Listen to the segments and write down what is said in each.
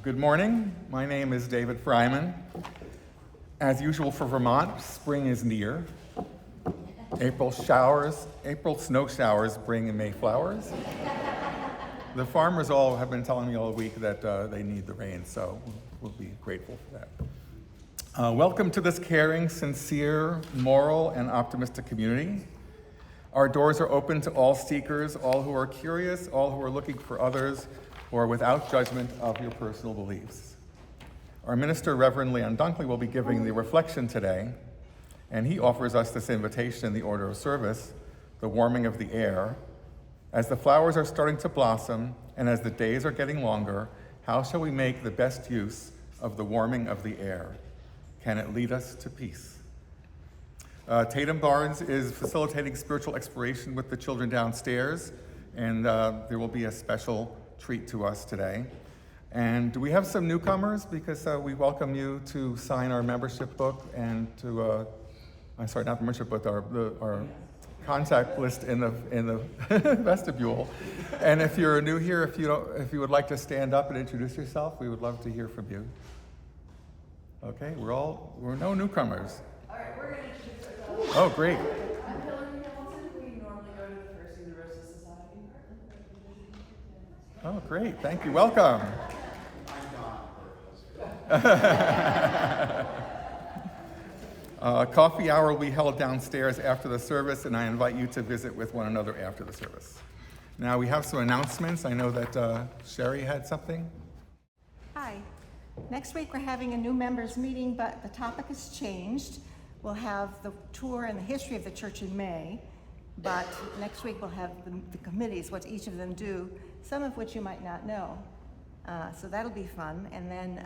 Good morning. My name is David Freiman. As usual for Vermont, spring is near. April snow showers bring May flowers. The farmers all have been telling me all week that they need the rain, so we'll be grateful for that. Welcome to this caring, sincere, moral, and optimistic community. Our doors are open to all seekers, all who are curious, all who are looking for others, or without judgment of your personal beliefs. Our minister, Reverend Leon Dunkley, will be giving the reflection today, and he offers us this invitation in the order of service, the warming of the air. As the flowers are starting to blossom, and as the days are getting longer, how shall we make the best use of the warming of the air? Can it lead us to peace? Tatum Barnes is facilitating spiritual exploration with the children downstairs, and there will be a special treat to us today. And we have some newcomers because we welcome you to sign our membership book and to, not the membership book, our contact list in the vestibule. And if you're new here, if you would like to stand up and introduce yourself, we would love to hear from you. Okay, we're no newcomers. All right, we're going to introduce ourselves. Oh, great. I'm Hillary Hamilton. We normally go to the First Universal Society. Oh, great. Thank you. Welcome. Coffee hour will be held downstairs after the service, and I invite you to visit with one another after the service. Now, we have some announcements. I know that Sherry had something. Hi. Next week we're having a new members meeting, but the topic has changed. We'll have the tour and the history of the church in May, but next week we'll have the committees, what each of them do, some of which you might not know. So that'll be fun. And then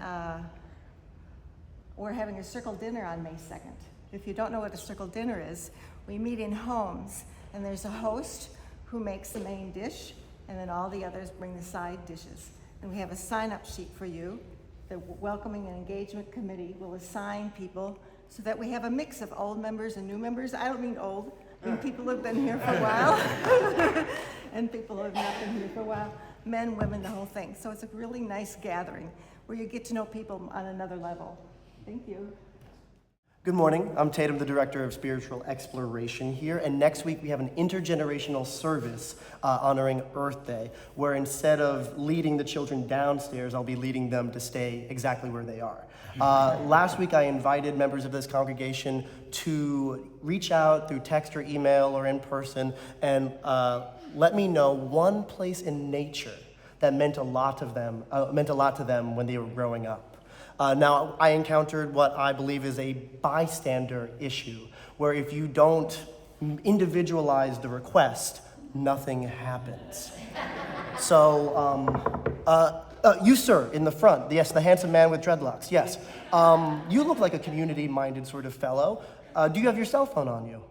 we're having a circle dinner on May 2nd. If you don't know what a circle dinner is, we meet in homes, and there's a host who makes the main dish, and then all the others bring the side dishes. And we have a sign-up sheet for you. The Welcoming and Engagement Committee will assign people so that we have a mix of old members and new members. I don't mean old, I mean people who have been here for a while and people who have not been here for a while, men, women, the whole thing. So it's a really nice gathering where you get to know people on another level. Thank you. Good morning. I'm Tatum, the Director of Spiritual Exploration here, and next week we have an intergenerational service honoring Earth Day, where instead of leading the children downstairs, I'll be leading them to stay exactly where they are. Last week I invited members of this congregation to reach out through text or email or in person and let me know one place in nature that meant a lot to them when they were growing up. Now, I encountered what I believe is a bystander issue, where if you don't individualize the request, nothing happens. So, you, sir, in the front, yes, the handsome man with dreadlocks, yes. You look like a community-minded sort of fellow. Do you have your cell phone on you?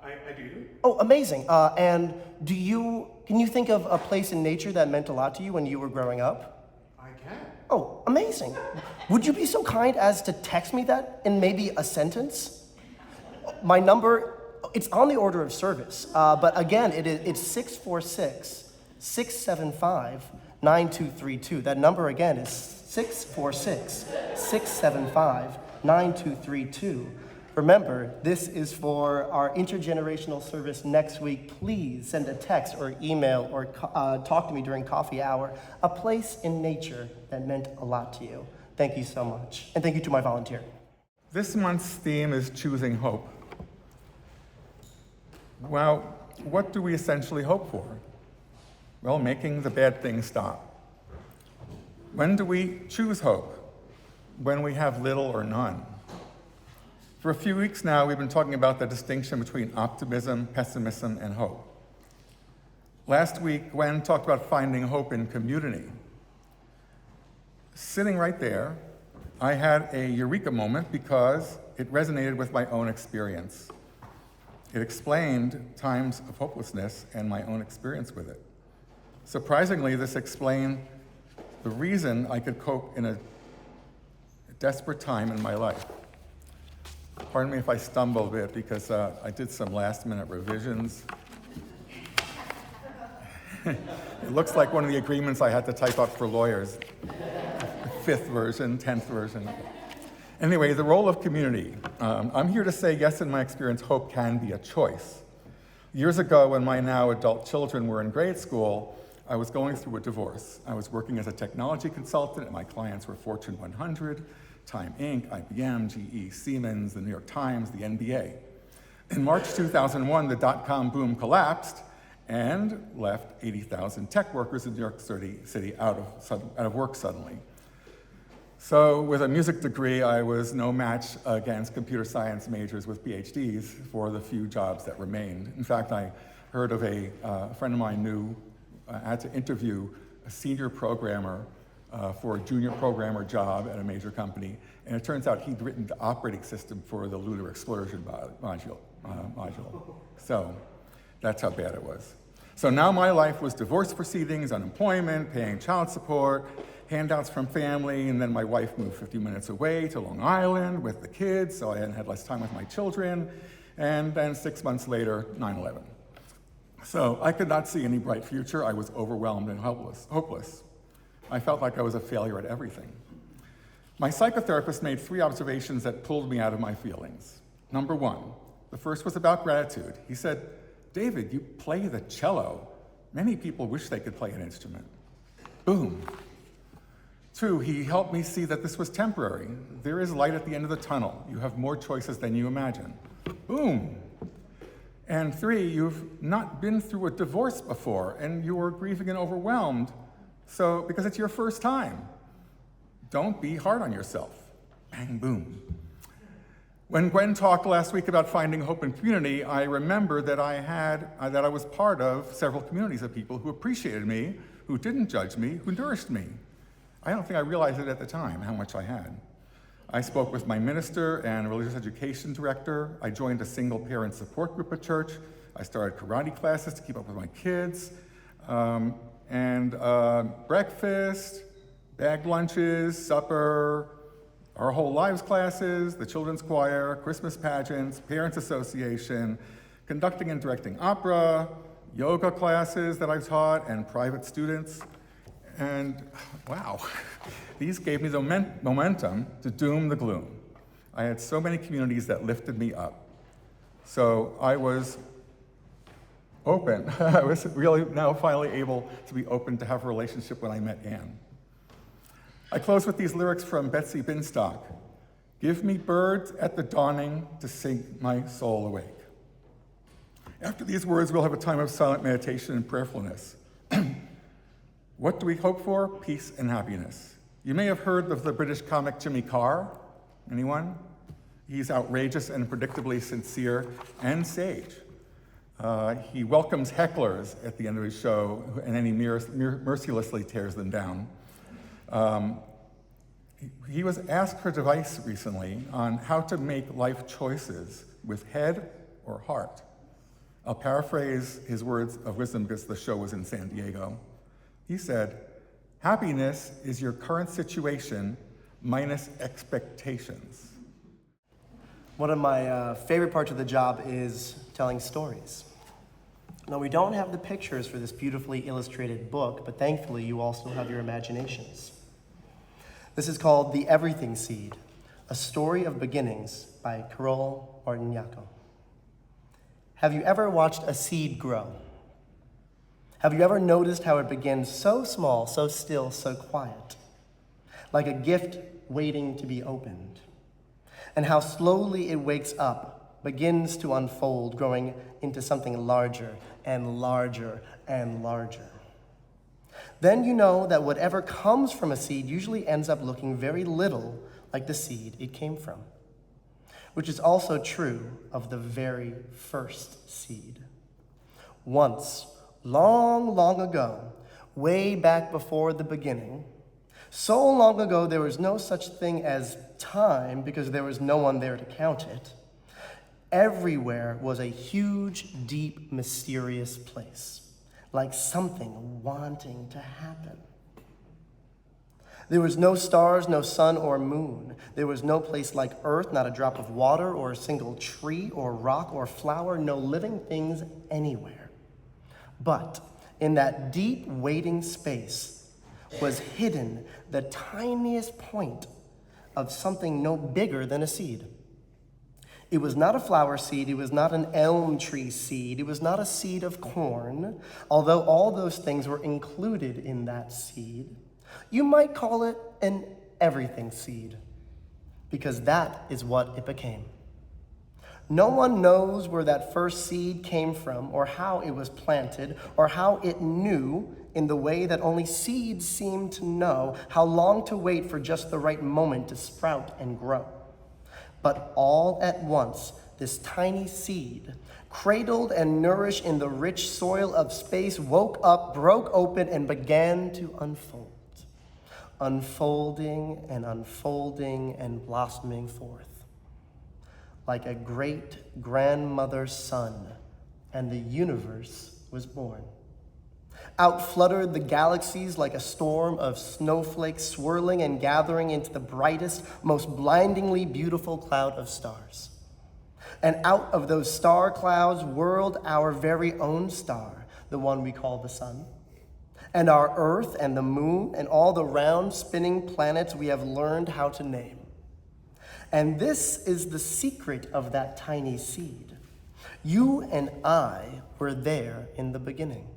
I do. Oh, amazing. And can you think of a place in nature that meant a lot to you when you were growing up? I can. Oh, amazing. Would you be so kind as to text me that in maybe a sentence? My number, it's on the order of service, but again, it's 646-675-9232. That number again is 646-675-9232. Remember, this is for our intergenerational service next week. Please send a text or email or talk to me during coffee hour. A place in nature that meant a lot to you. Thank you so much. And thank you to my volunteer. This month's theme is choosing hope. Well, what do we essentially hope for? Well, making the bad things stop. When do we choose hope? When we have little or none. For a few weeks now, we've been talking about the distinction between optimism, pessimism, and hope. Last week, Gwen talked about finding hope in community. Sitting right there, I had a eureka moment because it resonated with my own experience. It explained times of hopelessness and my own experience with it. Surprisingly, this explained the reason I could cope in a desperate time in my life. Pardon me if I stumble a bit because I did some last-minute revisions. It looks like one of the agreements I had to type up for lawyers. 5th version, 10th version. Anyway, the role of community. I'm here to say, yes, in my experience, hope can be a choice. Years ago, when my now adult children were in grade school, I was going through a divorce. I was working as a technology consultant, and my clients were Fortune 100, Time Inc., IBM, GE, Siemens, the New York Times, the NBA. In March 2001, the dot-com boom collapsed and left 80,000 tech workers in New York City out of work suddenly. So with a music degree, I was no match against computer science majors with PhDs for the few jobs that remained. In fact, I heard of a friend of mine knew had to interview a senior programmer for a junior programmer job at a major company, and it turns out he'd written the operating system for the lunar explosion module. So that's how bad it was. So now my life was divorce proceedings, unemployment, paying child support, handouts from family, and then my wife moved 50 minutes away to Long Island with the kids, so I had less time with my children, and then 6 months later, 9/11. So I could not see any bright future. I was overwhelmed and hopeless. I felt like I was a failure at everything. My psychotherapist made 3 observations that pulled me out of my feelings. Number 1, the first was about gratitude. He said, "David, you play the cello. Many people wish they could play an instrument." Boom. 2, he helped me see that this was temporary. There is light at the end of the tunnel. You have more choices than you imagine. Boom. And 3, you've not been through a divorce before, and you are grieving and overwhelmed, so because it's your first time. Don't be hard on yourself. Bang, boom. When Gwen talked last week about finding hope in community, I remembered that I was part of several communities of people who appreciated me, who didn't judge me, who nourished me. I don't think I realized it at the time, how much I had. I spoke with my minister and religious education director. I joined a single parent support group at church. I started karate classes to keep up with my kids. Breakfast, bag lunches, supper, our whole lives classes, the children's choir, Christmas pageants, parents association, conducting and directing opera, yoga classes that I taught, and private students. And wow, these gave me the momentum to doom the gloom. I had so many communities that lifted me up. So I was open. I was really now finally able to be open to have a relationship when I met Anne. I close with these lyrics from Betsy Binstock. "Give me birds at the dawning to sing my soul awake." After these words, we'll have a time of silent meditation and prayerfulness. What do we hope for? Peace and happiness. You may have heard of the British comic Jimmy Carr. Anyone? He's outrageous and predictably sincere and sage. He welcomes hecklers at the end of his show, and then he mercilessly tears them down. He was asked for advice recently on how to make life choices with head or heart. I'll paraphrase his words of wisdom because the show was in San Diego. He said, "Happiness is your current situation minus expectations." One of my favorite parts of the job is telling stories. Now, we don't have the pictures for this beautifully illustrated book, but thankfully you also have your imaginations. This is called The Everything Seed, A Story of Beginnings by Carol Martignaco. Have you ever watched a seed grow? Have you ever noticed how it begins so small, so still, so quiet, like a gift waiting to be opened? And how slowly it wakes up, begins to unfold, growing into something larger and larger and larger. Then you know that whatever comes from a seed usually ends up looking very little like the seed it came from, which is also true of the very first seed. Once, long, long ago, way back before the beginning, so long ago there was no such thing as time because there was no one there to count it. Everywhere was a huge, deep, mysterious place, like something wanting to happen. There was no stars, no sun or moon. There was no place like Earth, not a drop of water or a single tree or rock or flower, no living things anywhere. But in that deep waiting space was hidden the tiniest point of something no bigger than a seed. It was not a flower seed, it was not an elm tree seed, it was not a seed of corn, although all those things were included in that seed. You might call it an everything seed, because that is what it became. No one knows where that first seed came from, or how it was planted, or how it knew, in the way that only seeds seem to know, how long to wait for just the right moment to sprout and grow. But all at once, this tiny seed, cradled and nourished in the rich soil of space, woke up, broke open, and began to unfold, unfolding and blossoming forth. Like a great grandmother's son, and the universe was born. Out fluttered the galaxies like a storm of snowflakes, swirling and gathering into the brightest, most blindingly beautiful cloud of stars. And out of those star clouds whirled our very own star, the one we call the sun. And our Earth and the moon and all the round spinning planets we have learned how to name. And this is the secret of that tiny seed. You and I were there in the beginning.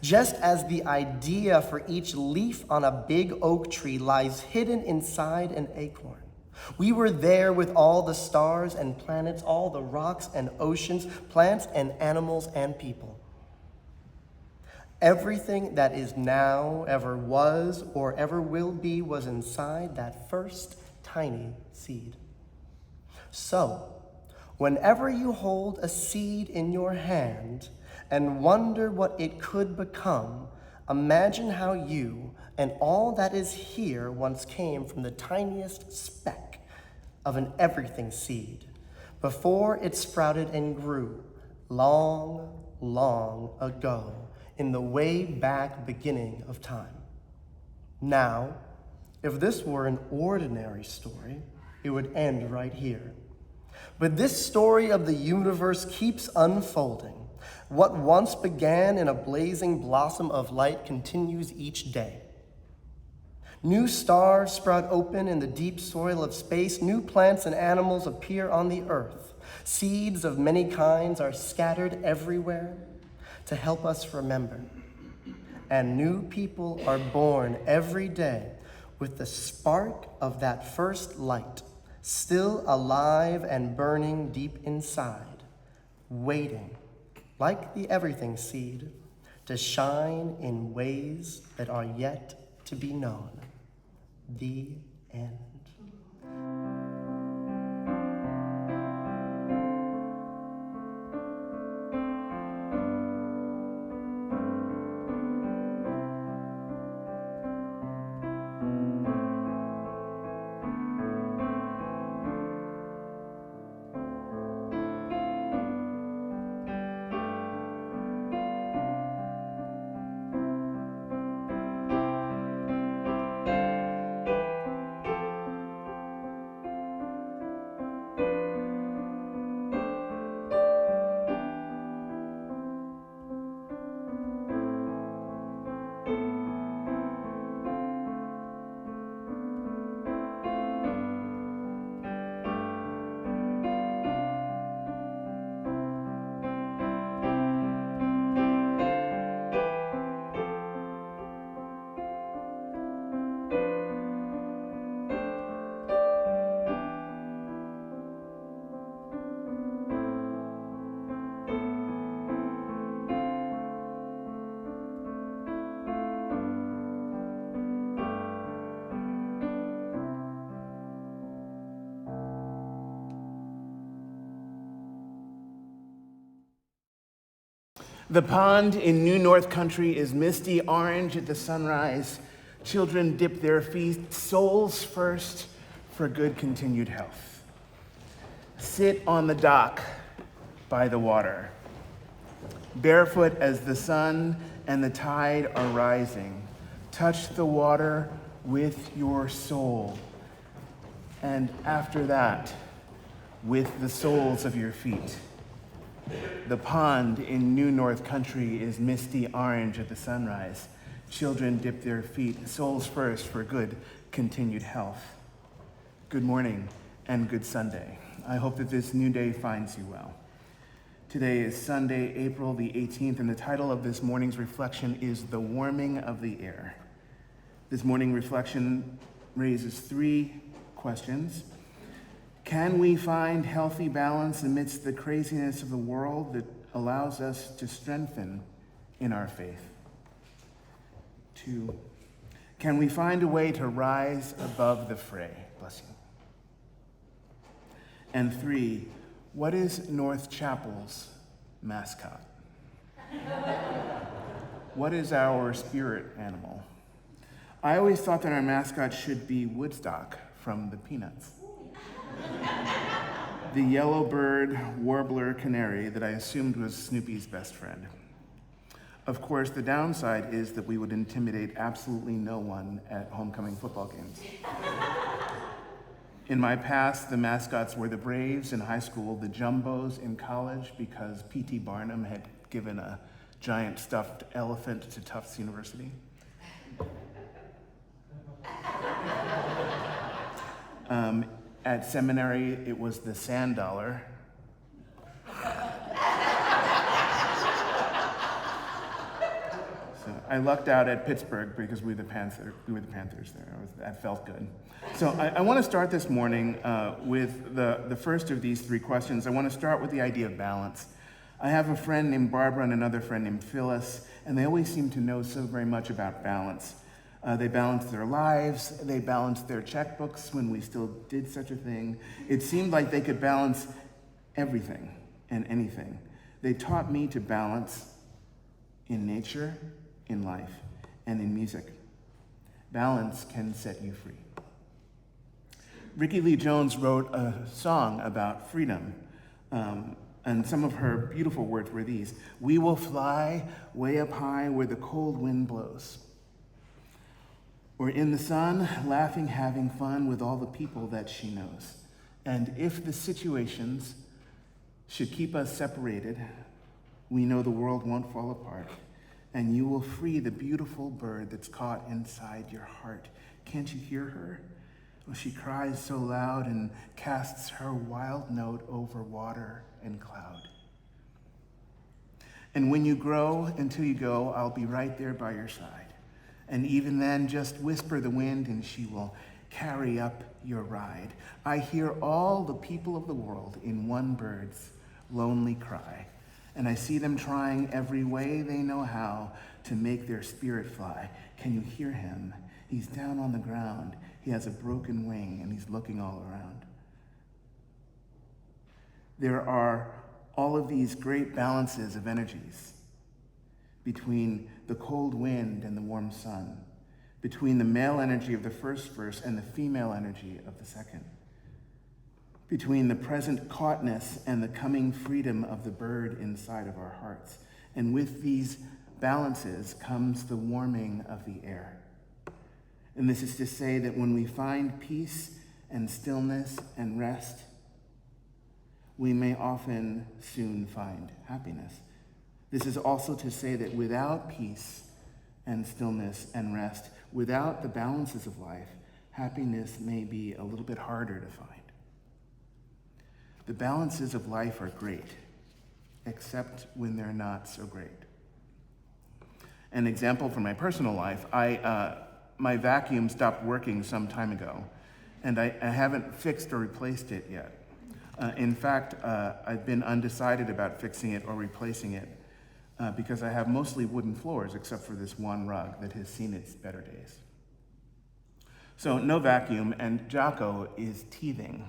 Just as the idea for each leaf on a big oak tree lies hidden inside an acorn. We were there with all the stars and planets, all the rocks and oceans, plants and animals and people. Everything that is now, ever was, or ever will be was inside that first tiny seed. So, whenever you hold a seed in your hand and wonder what it could become, imagine how you and all that is here once came from the tiniest speck of an everything seed before it sprouted and grew long, long ago in the way back beginning of time. Now, if this were an ordinary story, it would end right here. But this story of the universe keeps unfolding. What once began in a blazing blossom of light continues each day. New stars sprout open in the deep soil of space. New plants and animals appear on the earth. Seeds of many kinds are scattered everywhere to help us remember. And new people are born every day with the spark of that first light, still alive and burning deep inside, waiting, like the everything seed, to shine in ways that are yet to be known. The end. The pond in New North Country is misty orange at the sunrise. Children dip their feet, souls first, for good continued health. Sit on the dock by the water, barefoot as the sun and the tide are rising. Touch the water with your soul, and after that, with the soles of your feet. The pond in New North Country is misty orange at the sunrise. Children dip their feet, souls first, for good, continued health. Good morning and good Sunday. I hope that this new day finds you well. Today is Sunday, April the 18th, and the title of this morning's reflection is The Warming of the Air. This morning reflection raises three questions. Can we find healthy balance amidst the craziness of the world that allows us to strengthen in our faith? 2, can we find a way to rise above the fray? Bless you. And 3, what is North Chapel's mascot? What is our spirit animal? I always thought that our mascot should be Woodstock from the Peanuts. The yellow-bird warbler canary that I assumed was Snoopy's best friend. Of course, the downside is that we would intimidate absolutely no one at homecoming football games. In my past, the mascots were the Braves in high school, the Jumbos in college, because P.T. Barnum had given a giant stuffed elephant to Tufts University. At seminary, it was the Sand Dollar. So I lucked out at Pittsburgh because we were the Panthers there. That felt good. So I want to start this morning with the first of these three questions. I want to start with the idea of balance. I have a friend named Barbara and another friend named Phyllis, and they always seem to know so very much about balance. They balanced their lives, they balanced their checkbooks when we still did such a thing. It seemed like they could balance everything and anything. They taught me to balance in nature, in life, and in music. Balance can set you free. Ricky Lee Jones wrote a song about freedom, and some of her beautiful words were these: "We will fly way up high where the cold wind blows. Or in the sun, laughing, having fun with all the people that she knows. And if the situations should keep us separated, we know the world won't fall apart, and you will free the beautiful bird that's caught inside your heart. Can't you hear her? Well, she cries so loud and casts her wild note over water and cloud. And when you grow until you go, I'll be right there by your side. And even then, just whisper the wind and she will carry up your ride. I hear all the people of the world in one bird's lonely cry. And I see them trying every way they know how to make their spirit fly. Can you hear him? He's down on the ground. He has a broken wing and he's looking all around. There are all of these great balances of energies between the cold wind and the warm sun, between the male energy of the first verse and the female energy of the second, between the present caughtness and the coming freedom of the bird inside of our hearts. And with these balances comes the warming of the air. And this is to say that when we find peace and stillness and rest, we may often soon find happiness. This is also to say that without peace and stillness and rest, without the balances of life, happiness may be a little bit harder to find. The balances of life are great, except when they're not so great. An example from my personal life, my vacuum stopped working some time ago, and I haven't fixed or replaced it yet. In fact, I've been undecided about fixing it or replacing it because I have mostly wooden floors except for this one rug that has seen its better days. So no vacuum, and Jocko is teething.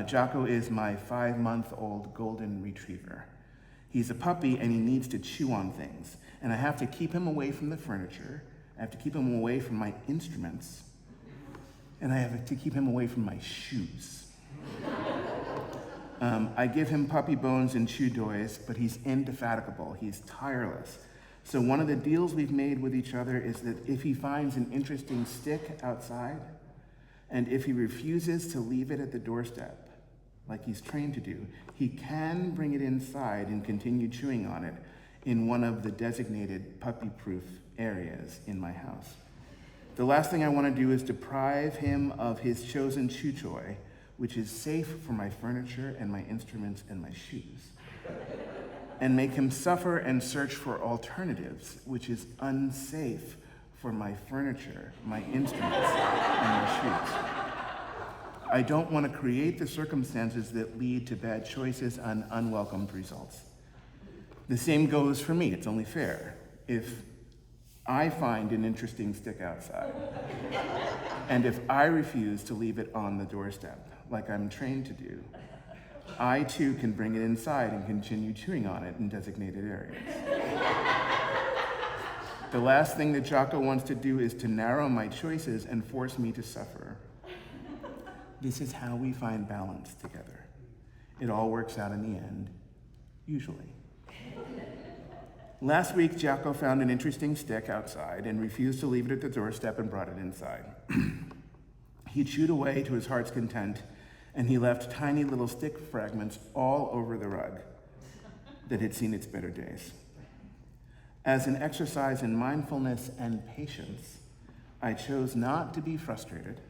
Jocko is my 5-month-old golden retriever. He's a puppy and he needs to chew on things, and I have to keep him away from the furniture, I have to keep him away from my instruments, and I have to keep him away from my shoes. I give him puppy bones and chew toys, but he's indefatigable. He's tireless. So one of the deals we've made with each other is that if he finds an interesting stick outside, and if he refuses to leave it at the doorstep, like he's trained to do, he can bring it inside and continue chewing on it in one of the designated puppy-proof areas in my house. The last thing I want to do is deprive him of his chosen chew toy, which is safe for my furniture and my instruments and my shoes, and make him suffer and search for alternatives, which is unsafe for my furniture, my instruments, and my shoes. I don't want to create the circumstances that lead to bad choices and unwelcomed results. The same goes for me. It's only fair. If I find an interesting stick outside, and if I refuse to leave it on the doorstep, like I'm trained to do, I too can bring it inside and continue chewing on it in designated areas. The last thing that Jocko wants to do is to narrow my choices and force me to suffer. This is how we find balance together. It all works out in the end, usually. Last week, Jocko found an interesting stick outside and refused to leave it at the doorstep and brought it inside. He chewed away to his heart's content, and he left tiny little stick fragments all over the rug that had seen its better days. As an exercise in mindfulness and patience, I chose not to be frustrated.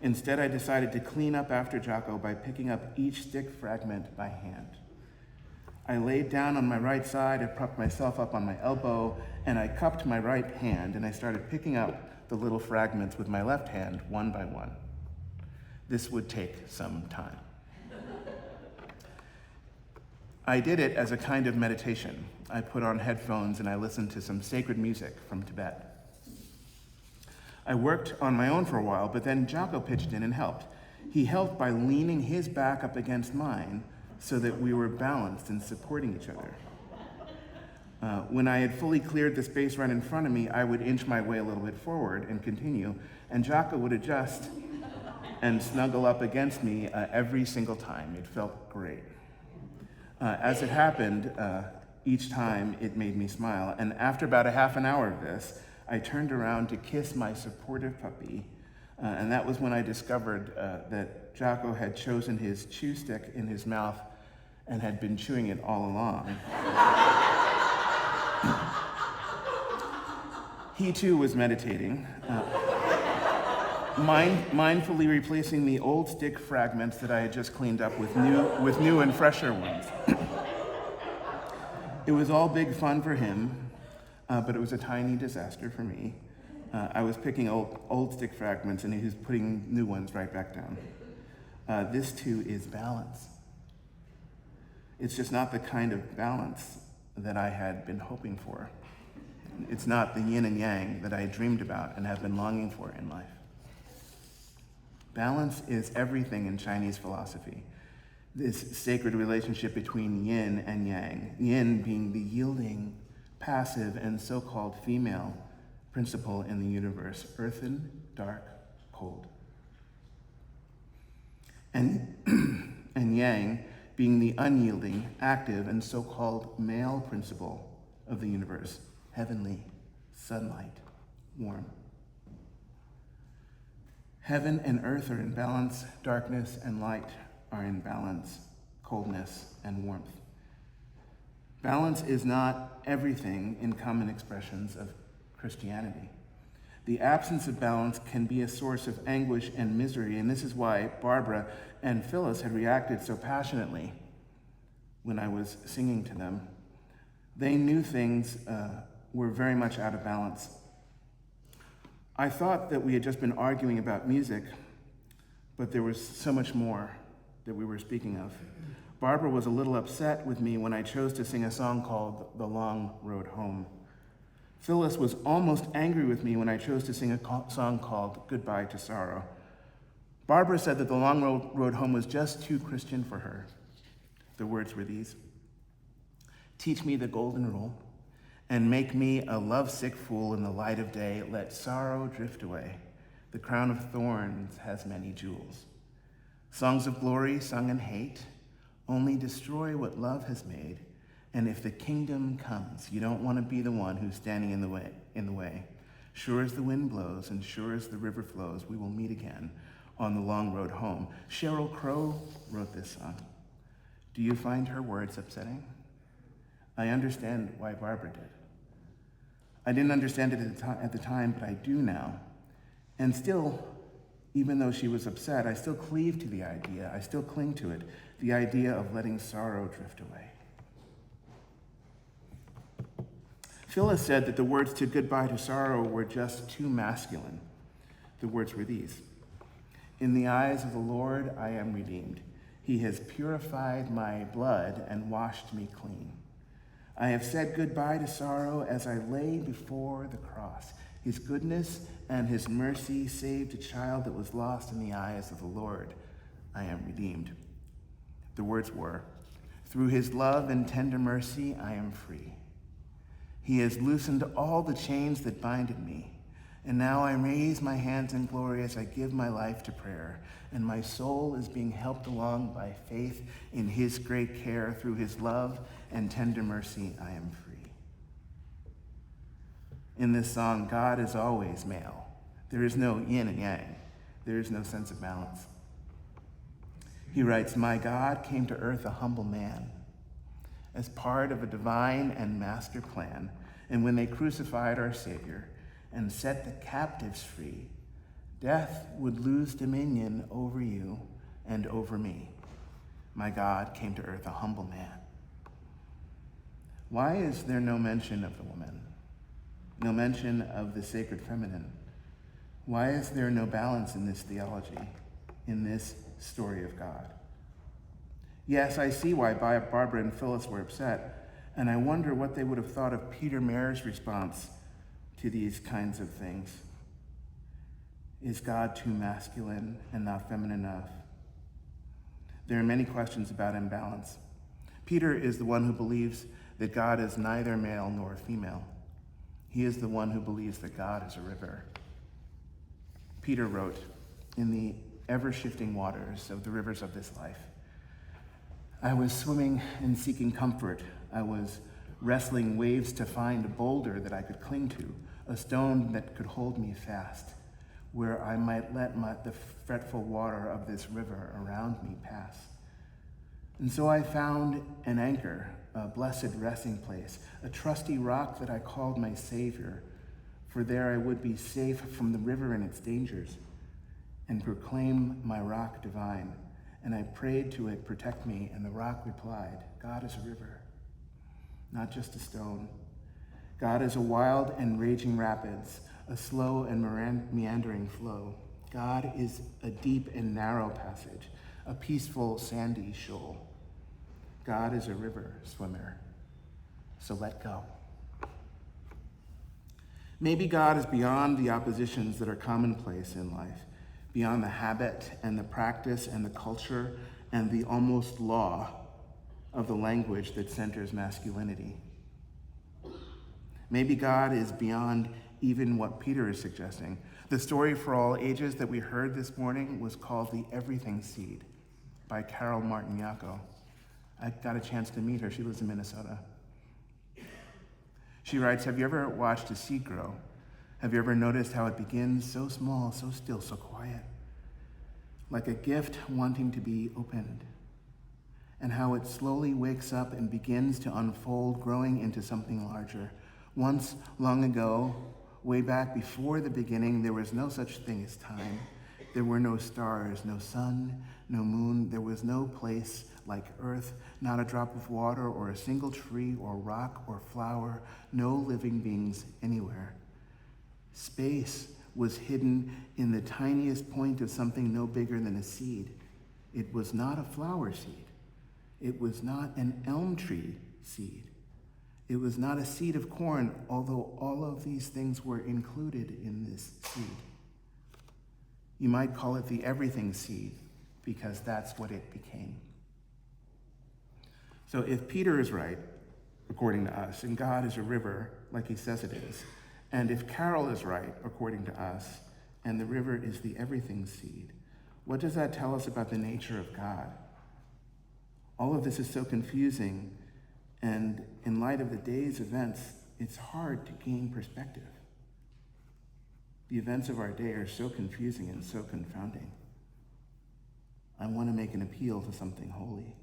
Instead, I decided to clean up after Jocko by picking up each stick fragment by hand. I laid down on my right side, I propped myself up on my elbow, and I cupped my right hand, and I started picking up the little fragments with my left hand, one by one. This would take some time. I did it as a kind of meditation. I put on headphones and I listened to some sacred music from Tibet. I worked on my own for a while, but then Jocko pitched in and helped. He helped by leaning his back up against mine so that we were balanced and supporting each other. When I had fully cleared the space right in front of me, I would inch my way a little bit forward and continue, and Jocko would adjust and snuggle up against me every single time. It felt great. As it happened, each time it made me smile, and after about a half an hour of this, I turned around to kiss my supportive puppy, and that was when I discovered that Jocko had chosen his chew stick in his mouth and had been chewing it all along. He too was meditating, mindfully replacing the old stick fragments that I had just cleaned up with new and fresher ones. It was all big fun for him, but it was a tiny disaster for me. I was picking old stick fragments and he was putting new ones right back down. This too is balance. It's just not the kind of balance that I had been hoping for. It's not the yin and yang that I dreamed about and have been longing for in life. Balance is everything in Chinese philosophy. This sacred relationship between yin and yang. Yin being the yielding, passive, and so-called female principle in the universe, earthen, dark, cold. And yang being the unyielding, active, and so-called male principle of the universe, heavenly, sunlight, warm. Heaven and earth are in balance, darkness and light are in balance, coldness and warmth. Balance is not everything in common expressions of Christianity. The absence of balance can be a source of anguish and misery, and this is why Barbara and Phyllis had reacted so passionately when I was singing to them. They knew things were very much out of balance. I thought that we had just been arguing about music, but there was so much more that we were speaking of. Barbara was a little upset with me when I chose to sing a song called The Long Road Home. Phyllis was almost angry with me when I chose to sing a song called Goodbye to Sorrow. Barbara said that The Long Road Home was just too Christian for her. The words were these: "Teach me the golden rule, and make me a lovesick fool in the light of day. Let sorrow drift away. The crown of thorns has many jewels. Songs of glory sung in hate only destroy what love has made. And if the kingdom comes, you don't want to be the one who's standing in the way. Sure as the wind blows and sure as the river flows, we will meet again on the long road home." Sheryl Crow wrote this song. Do you find her words upsetting? I understand why Barbara did. I didn't understand it at the time, but I do now. And still, even though she was upset, I still cleave to the idea. I still cling to it, the idea of letting sorrow drift away. Phyllis said that the words to goodbye to sorrow were just too masculine. The words were these: "In the eyes of the Lord, I am redeemed. He has purified my blood and washed me clean. I have said goodbye to sorrow as I lay before the cross. His goodness and his mercy saved a child that was lost in the eyes of the Lord. I am redeemed." The words were, "Through his love and tender mercy, I am free. He has loosened all the chains that binded me. And now I raise my hands in glory as I give my life to prayer, and my soul is being helped along by faith in his great care. Through his love and tender mercy, I am free." In this song, God is always male. There is no yin and yang. There is no sense of balance. He writes, "My God came to earth a humble man, as part of a divine and master plan. And when they crucified our Savior and set the captives free, death would lose dominion over you and over me. My God came to earth a humble man." Why is there no mention of the woman? No mention of the sacred feminine? Why is there no balance in this theology, in this story of God? Yes, I see why Barbara and Phyllis were upset, and I wonder what they would have thought of Peter Mayer's response to these kinds of things. Is God too masculine and not feminine enough? There are many questions about imbalance. Peter is the one who believes that God is neither male nor female. He is the one who believes that God is a river. Peter wrote, "In the ever-shifting waters of the rivers of this life, I was swimming and seeking comfort. I was wrestling waves to find a boulder that I could cling to, a stone that could hold me fast, where I might let the fretful water of this river around me pass. And so I found an anchor, a blessed resting place, a trusty rock that I called my Savior, for there I would be safe from the river and its dangers, and proclaim my rock divine. And I prayed to it, protect me, and the rock replied, God is a river, not just a stone. God is a wild and raging rapids, a slow and meandering flow. God is a deep and narrow passage, a peaceful sandy shoal. God is a river swimmer, so let go." Maybe God is beyond the oppositions that are commonplace in life, beyond the habit and the practice and the culture and the almost law of the language that centers masculinity. Maybe God is beyond even what Peter is suggesting. The story for all ages that we heard this morning was called The Everything Seed by Carol Martin-Yako. I got a chance to meet her. She lives in Minnesota. She writes, "Have you ever watched a seed grow? Have you ever noticed how it begins so small, so still, so quiet, like a gift wanting to be opened, and how it slowly wakes up and begins to unfold, growing into something larger? Once, long ago, way back before the beginning, there was no such thing as time. There were no stars, no sun, no moon. There was no place like earth, not a drop of water or a single tree or rock or flower, no living beings anywhere. Space was hidden in the tiniest point of something no bigger than a seed. It was not a flower seed. It was not an elm tree seed. It was not a seed of corn, although all of these things were included in this seed. You might call it the everything seed, because that's what it became." So if Peter is right, according to us, and God is a river, like he says it is, and if Carol is right, according to us, and the river is the everything seed, what does that tell us about the nature of God? All of this is so confusing, and in light of the day's events, it's hard to gain perspective. The events of our day are so confusing and so confounding. I want to make an appeal to something holy.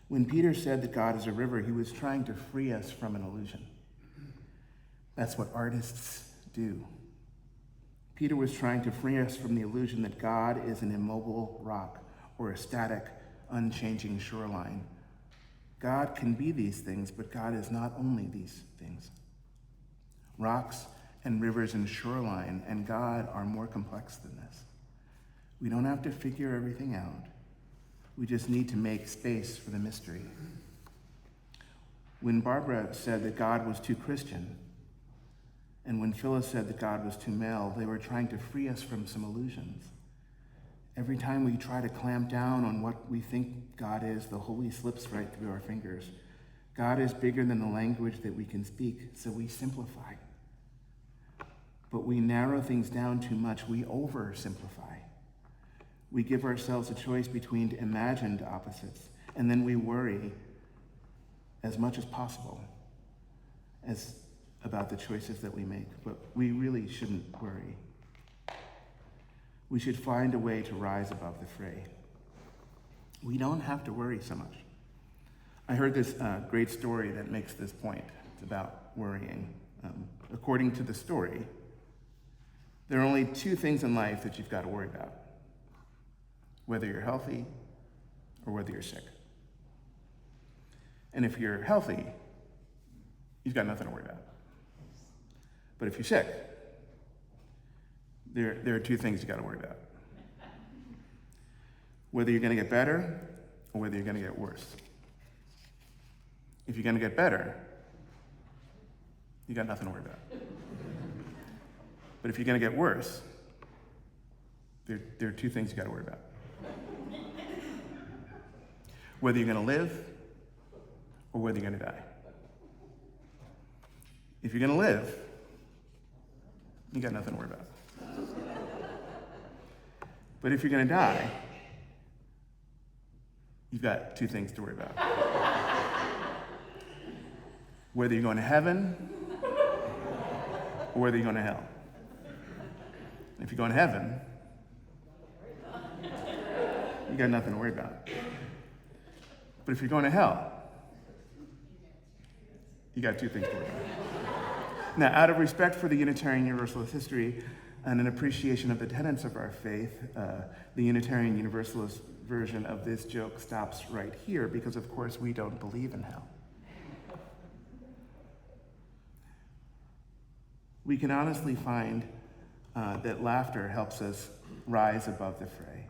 When Peter said that God is a river, he was trying to free us from an illusion. That's what artists do. Peter was trying to free us from the illusion that God is an immobile rock or a static, unchanging shoreline. God can be these things, but God is not only these things. Rocks and rivers and shoreline and God are more complex than this. We don't have to figure everything out. We just need to make space for the mystery. When Barbara said that God was too Christian, and when Phyllis said that God was too male, they were trying to free us from some illusions. Every time we try to clamp down on what we think God is, the holy slips right through our fingers. God is bigger than the language that we can speak, so we simplify. But we narrow things down too much. We oversimplify. We give ourselves a choice between imagined opposites, and then we worry as much as possible about the choices that we make. But we really shouldn't worry. We should find a way to rise above the fray. We don't have to worry so much. I heard this great story that makes this point. It's about worrying. According to the story, there are only two things in life that you've got to worry about: whether you're healthy or whether you're sick. And if you're healthy, you've got nothing to worry about. But if you're sick, there are two things you got to worry about: whether you're going to get better or whether you're going to get worse. If you're going to get better, you got nothing to worry about. But if you're going to get worse, there are two things you got to worry about: whether you're going to live or whether you're going to die. If you're going to live, you got nothing to worry about. But if you're going to die, you've got two things to worry about: whether you're going to heaven or whether you're going to hell. And if you're going to heaven, you got nothing to worry about. But if you're going to hell, you got two things to worry about. Now, out of respect for the Unitarian Universalist history and an appreciation of the tenets of our faith, the Unitarian Universalist version of this joke stops right here because, of course, we don't believe in hell. We can honestly find that laughter helps us rise above the fray.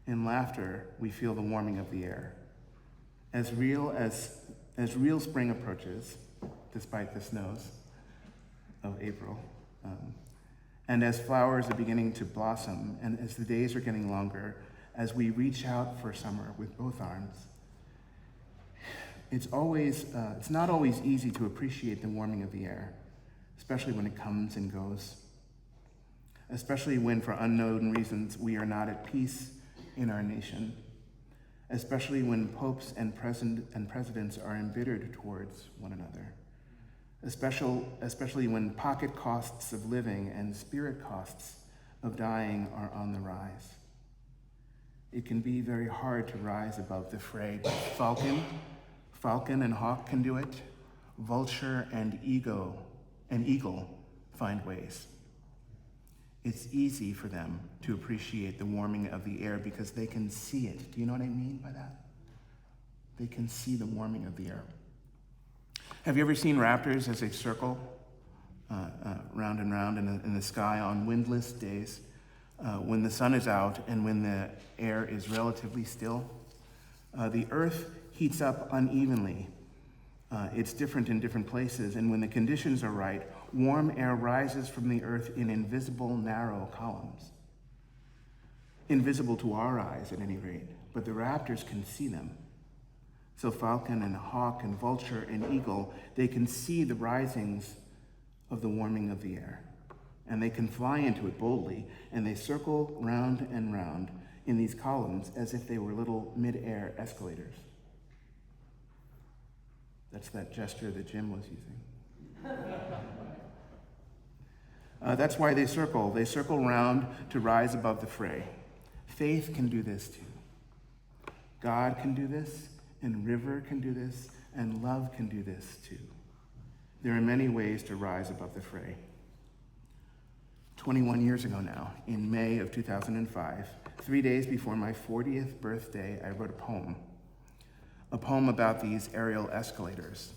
In laughter, we feel the warming of the air. As real spring approaches, despite the snows of April, and as flowers are beginning to blossom, and as the days are getting longer, as we reach out for summer with both arms, it's not always easy to appreciate the warming of the air, especially when it comes and goes, especially when, for unknown reasons, we are not at peace in our nation, especially when popes and presidents are embittered towards one another, especially when pocket costs of living and spirit costs of dying are on the rise. It can be very hard to rise above the fray, but Falcon and hawk can do it. Vulture and eagle find ways. It's easy for them to appreciate the warming of the air because they can see it. Do you know what I mean by that? They can see the warming of the air. Have you ever seen raptors as they circle round and round in the sky on windless days when the sun is out and when the air is relatively still? The earth heats up unevenly. It's different in different places, and when the conditions are right, warm air rises from the earth in invisible, narrow columns. Invisible to our eyes, at any rate, but the raptors can see them. So falcon and hawk and vulture and eagle, they can see the risings of the warming of the air, and they can fly into it boldly, and they circle round and round in these columns as if they were little mid-air escalators. That's that gesture that Jim was using. That's why they circle. They circle round to rise above the fray. Faith can do this too. God can do this, and river can do this, and love can do this too. There are many ways to rise above the fray. 21 years ago now, in May of 2005, 3 days before my 40th birthday, I wrote a poem about these aerial escalators.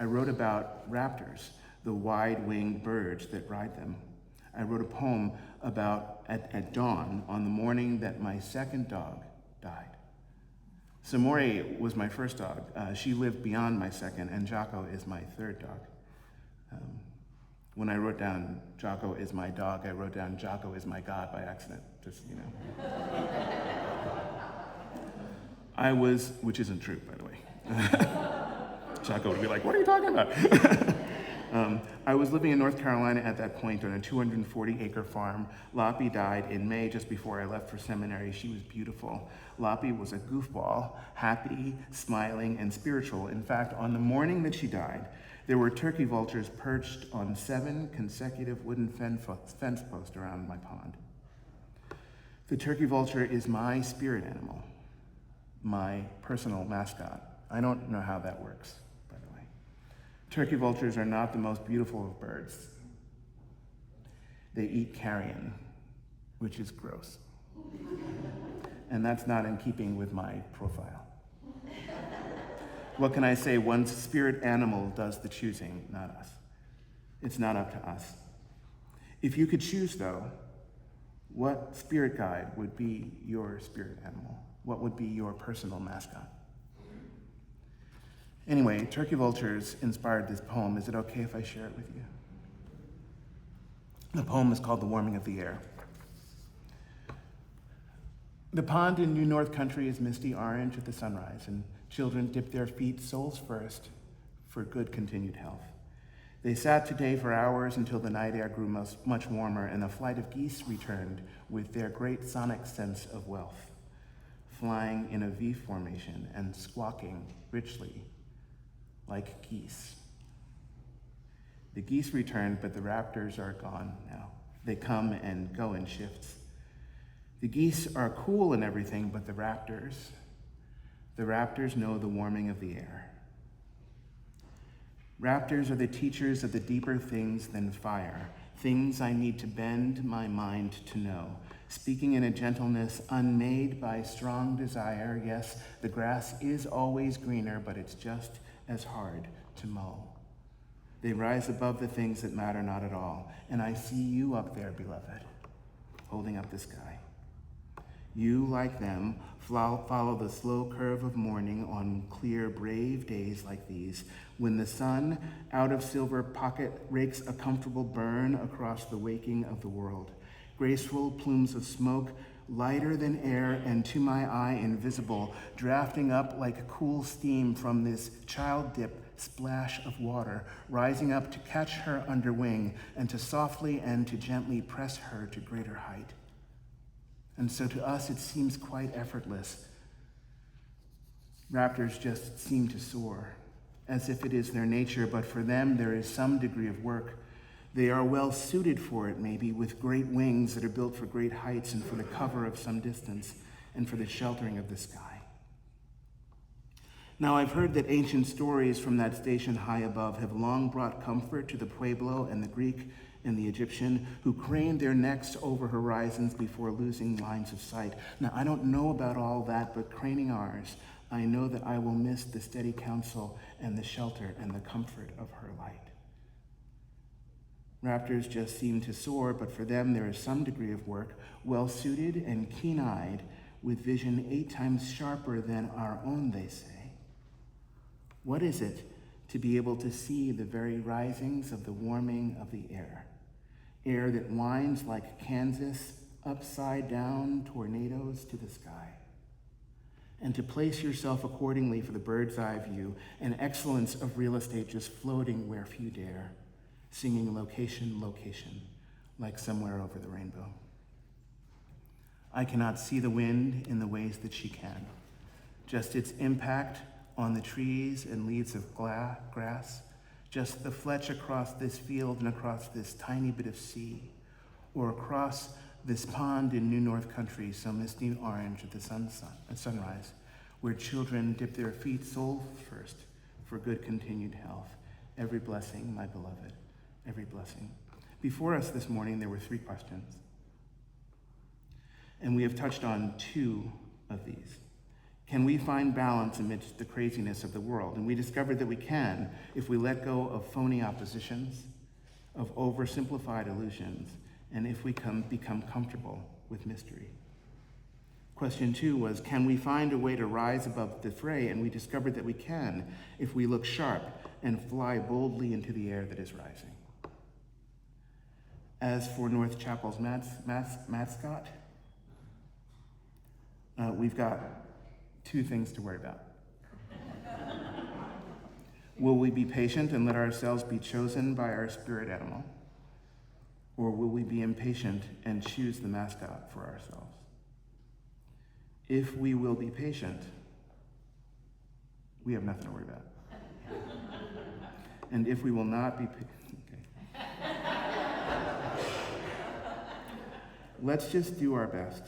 I wrote about raptors, the wide-winged birds that ride them. I wrote a poem about at dawn on the morning that my second dog died. Samori was my first dog. She lived beyond my second, and Jocko is my third dog. When I wrote down Jocko is my dog, I wrote down Jocko is my God by accident, just, you know. Which isn't true, by the way. Jocko would be like, what are you talking about? I was living in North Carolina at that point on a 240-acre farm. Loppy died in May just before I left for seminary. She was beautiful. Loppy was a goofball, happy, smiling, and spiritual. In fact, on the morning that she died, there were turkey vultures perched on 7 consecutive wooden fence posts around my pond. The turkey vulture is my spirit animal, my personal mascot. I don't know how that works, by the way. Turkey vultures are not the most beautiful of birds. They eat carrion, which is gross. And that's not in keeping with my profile. What can I say? One's spirit animal does the choosing, not us. It's not up to us. If you could choose, though, what spirit guide would be your spirit animal? What would be your personal mascot? Anyway, turkey vultures inspired this poem. Is it okay if I share it with you? The poem is called The Warming of the Air. The pond in New North Country is misty orange at the sunrise, and children dip their feet soles first for good continued health. They sat today for hours until the night air grew much warmer, and a flight of geese returned with their great sonic sense of wealth, flying in a V formation and squawking richly like geese. The geese returned, but the raptors are gone now. They come and go in shifts. The geese are cool and everything, but the raptors know the warming of the air. Raptors are the teachers of the deeper things than fire, things I need to bend my mind to know, speaking in a gentleness unmade by strong desire. Yes, the grass is always greener, but it's just as hard to mow. They rise above the things that matter not at all, and I see you up there, beloved, holding up the sky. You, like them, follow the slow curve of morning on clear, brave days like these, when the sun, out of silver pocket, rakes a comfortable burn across the waking of the world. Graceful plumes of smoke, lighter than air, and to my eye invisible, drafting up like cool steam from this child-dip splash of water, rising up to catch her under wing, and to softly and to gently press her to greater height. And so to us it seems quite effortless. Raptors just seem to soar, as if it is their nature, but for them there is some degree of work. They are well suited for it, maybe, with great wings that are built for great heights and for the cover of some distance and for the sheltering of the sky. Now, I've heard that ancient stories from that station high above have long brought comfort to the Pueblo and the Greek and the Egyptian, who craned their necks over horizons before losing lines of sight. Now, I don't know about all that, but craning ours, I know that I will miss the steady counsel and the shelter and the comfort of her light. Raptors just seem to soar, but for them there is some degree of work, well-suited and keen-eyed, with vision 8 times sharper than our own, they say. What is it to be able to see the very risings of the warming of the air? Air that winds like Kansas, upside down tornadoes to the sky. And to place yourself accordingly for the bird's eye view, an excellence of real estate just floating where few dare, singing location, location, like somewhere over the rainbow. I cannot see the wind in the ways that she can, just its impact on the trees and leaves of grass, just the fletch across this field and across this tiny bit of sea, or across this pond in New North Country, so misty orange at the sunrise, where children dip their feet sole first for good continued health, every blessing, my beloved, every blessing. Before us this morning, there were 3 questions. And we have touched on 2 of these. Can we find balance amidst the craziness of the world? And we discovered that we can if we let go of phony oppositions, of oversimplified illusions, and if we become comfortable with mystery. Question 2 was, can we find a way to rise above the fray? And we discovered that we can if we look sharp and fly boldly into the air that is rising. As for North Chapel's mascot, we've got 2 things to worry about. Will we be patient and let ourselves be chosen by our spirit animal? Or will we be impatient and choose the mascot for ourselves? If we will be patient, we have nothing to worry about. And if we will not be okay. Let's just do our best.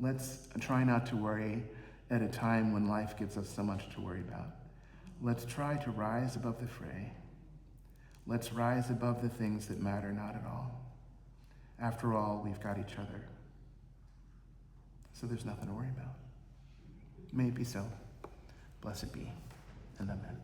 Let's try not to worry at a time when life gives us so much to worry about. Let's try to rise above the fray. Let's rise above the things that matter not at all. After all, we've got each other. So there's nothing to worry about. May it be so. Blessed be, and amen.